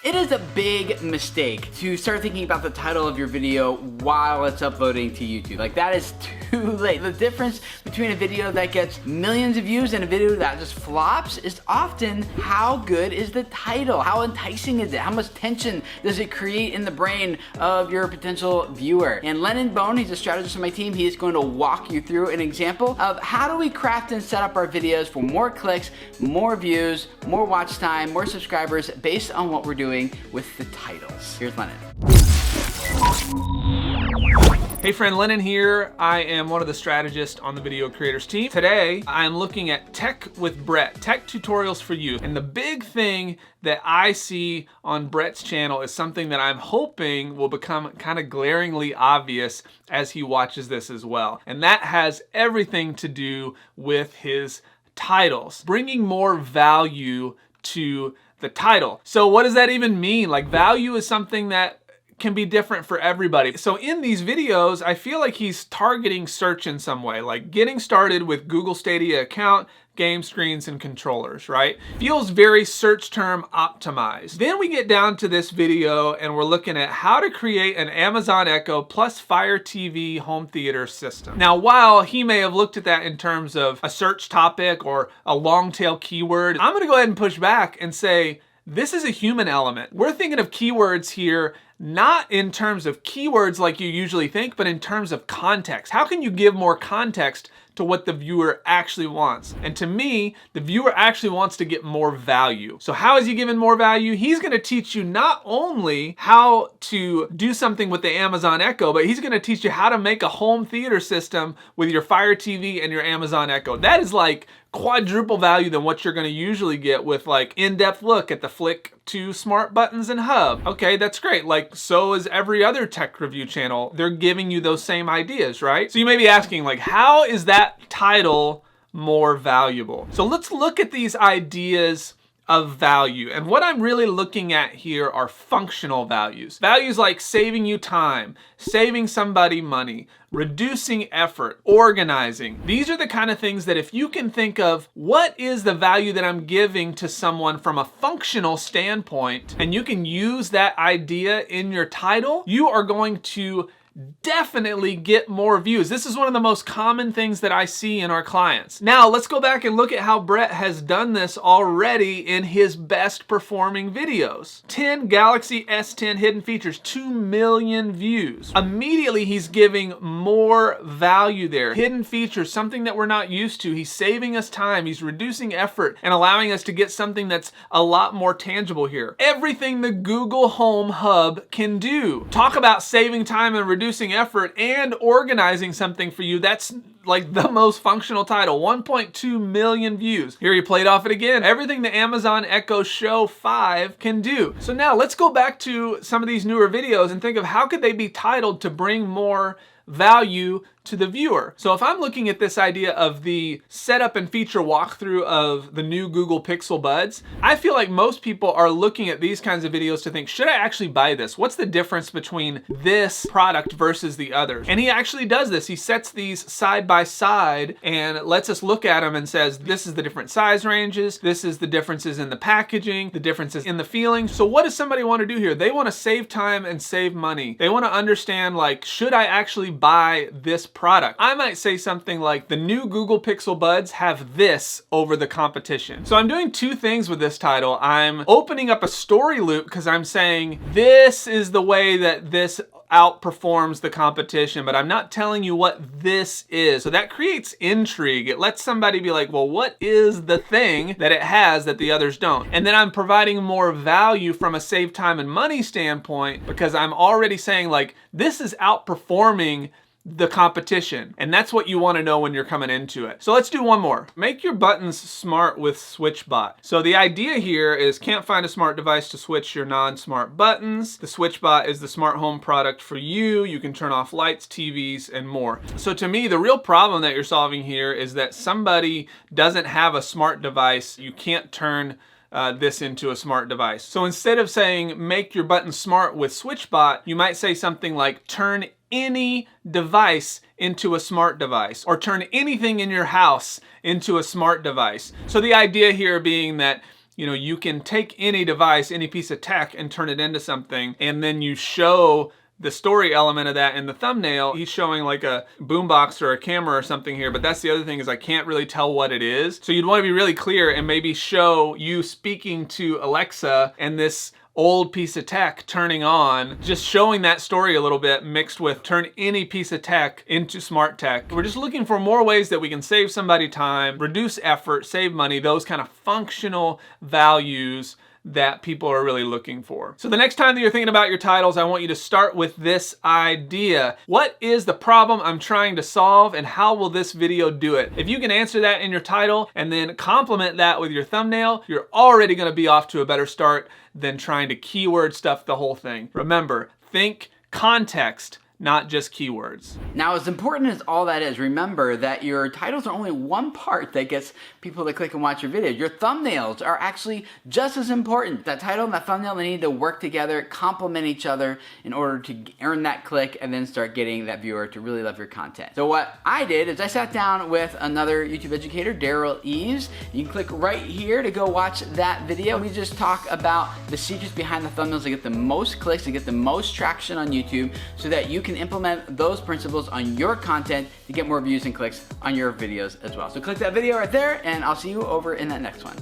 It is a big mistake to start thinking about the title of your video while it's uploading to YouTube. Like, that is too late. The difference between a video that gets millions of views and a video that just flops is often how good is the title? How enticing is it? How much tension does it create in the brain of your potential viewer? And Lennon Bone, he's a strategist on my team, he is going to walk you through an example of how do we craft and set up our videos for more clicks, more views, more watch time, more subscribers based on what we're doing with the titles. Here's Lennon. Hey friend, Lennon here. I am one of the strategists on the Video Creators team. Today, I'm looking at Tech with Brett, tech tutorials for you. And the big thing that I see on Brett's channel is something that I'm hoping will become kind of glaringly obvious as he watches this as well. And that has everything to do with his titles, bringing more value to the title. So what does that even mean? Like, value is something that can be different for everybody. So in these videos, I feel like he's targeting search in some way, like getting started with Google Stadia account, game screens, and controllers, right? Feels very search term optimized. Then we get down to this video and we're looking at how to create an Amazon Echo plus Fire TV home theater system. Now, while he may have looked at that in terms of a search topic or a long tail keyword, I'm gonna go ahead and push back and say, this is a human element. We're thinking of keywords here, not in terms of keywords like you usually think, but in terms of context. How can you give more context to what the viewer actually wants? And to me, the viewer actually wants to get more value. So how is he giving more value? He's gonna teach you not only how to do something with the Amazon Echo, but he's gonna teach you how to make a home theater system with your Fire TV and your Amazon Echo. That is like quadruple value than what you're gonna usually get with like in-depth look at the Flick 2 smart buttons and hub. Okay, that's great. Like, so is every other tech review channel. They're giving you those same ideas, right? So you may be asking, like, how is that title more valuable? So let's look at these ideas of value. And what I'm really looking at here are functional values. Values like saving you time, saving somebody money, reducing effort, organizing. These are the kind of things that if you can think of what is the value that I'm giving to someone from a functional standpoint, and you can use that idea in your title, you are going to definitely get more views. This is one of the most common things that I see in our clients. Now, let's go back and look at how Brett has done this already in his best performing videos. 10 Galaxy S10 hidden features, 2 million views. Immediately, he's giving more value there. Hidden features, something that we're not used to. He's saving us time. He's reducing effort and allowing us to get something that's a lot more tangible here. Everything the Google Home Hub can do. Talk about saving time and reducing effort and organizing something for you. That's like the most functional title. 1.2 million views. Here he played off it again. Everything the Amazon Echo Show 5 can do. So now let's go back to some of these newer videos and think of how could they be titled to bring more value to the viewer. So if I'm looking at this idea of the setup and feature walkthrough of the new Google Pixel Buds, I feel like most people are looking at these kinds of videos to think, should I actually buy this? What's the difference between this product versus the others? And he actually does this. He sets these side by side and lets us look at them and says, this is the different size ranges, this is the differences in the packaging, the differences in the feeling. So what does somebody want to do here? They want to save time and save money. They want to understand, like, should I actually buy this product? I might say something like, the new Google Pixel Buds have this over the competition. So I'm doing two things with this title. I'm opening up a story loop because I'm saying this is the way that this outperforms the competition, but I'm not telling you what this is. So that creates intrigue. It lets somebody be like, well, what is the thing that it has that the others don't? And then I'm providing more value from a save time and money standpoint because I'm already saying, like, this is outperforming the competition. And that's what you want to know when you're coming into it. So let's do one more. Make your buttons smart with SwitchBot. So the idea here is can't find a smart device to switch your non-smart buttons. The SwitchBot is the smart home product for you. You can turn off lights, TVs, and more. So to me, the real problem that you're solving here is that somebody doesn't have a smart device. You can't turn this into a smart device. So instead of saying make your buttons smart with SwitchBot, you might say something like turn any device into a smart device, or turn anything in your house into a smart device. So the idea here being that You know, you can take any device, any piece of tech, and turn it into something, and then you show the story element of that in the thumbnail. He's showing like a boombox or a camera or something here, but that's the other thing, is I can't really tell what it is. So you'd want to be really clear and maybe show you speaking to Alexa and this old piece of tech turning on, just showing that story a little bit mixed with turn any piece of tech into smart tech. We're just looking for more ways that we can save somebody time, reduce effort, save money, those kind of functional values that people are really looking for. So the next time that you're thinking about your titles, I want you to start with this idea. What is the problem I'm trying to solve, and how will this video do it? If you can answer that in your title and then complement that with your thumbnail, you're already gonna be off to a better start than trying to keyword stuff the whole thing. Remember, think context, not just keywords. Now, as important as all that is, remember that your titles are only one part that gets people to click and watch your video. Your thumbnails are actually just as important. That title and that thumbnail, they need to work together, complement each other in order to earn that click and then start getting that viewer to really love your content. So what I did is I sat down with another YouTube educator, Daryl Eves. You can click right here to go watch that video. We just talk about the secrets behind the thumbnails to get the most clicks, to get the most traction on YouTube, so that you can implement those principles on your content to get more views and clicks on your videos as well. So click that video right there, and I'll see you over in that next one.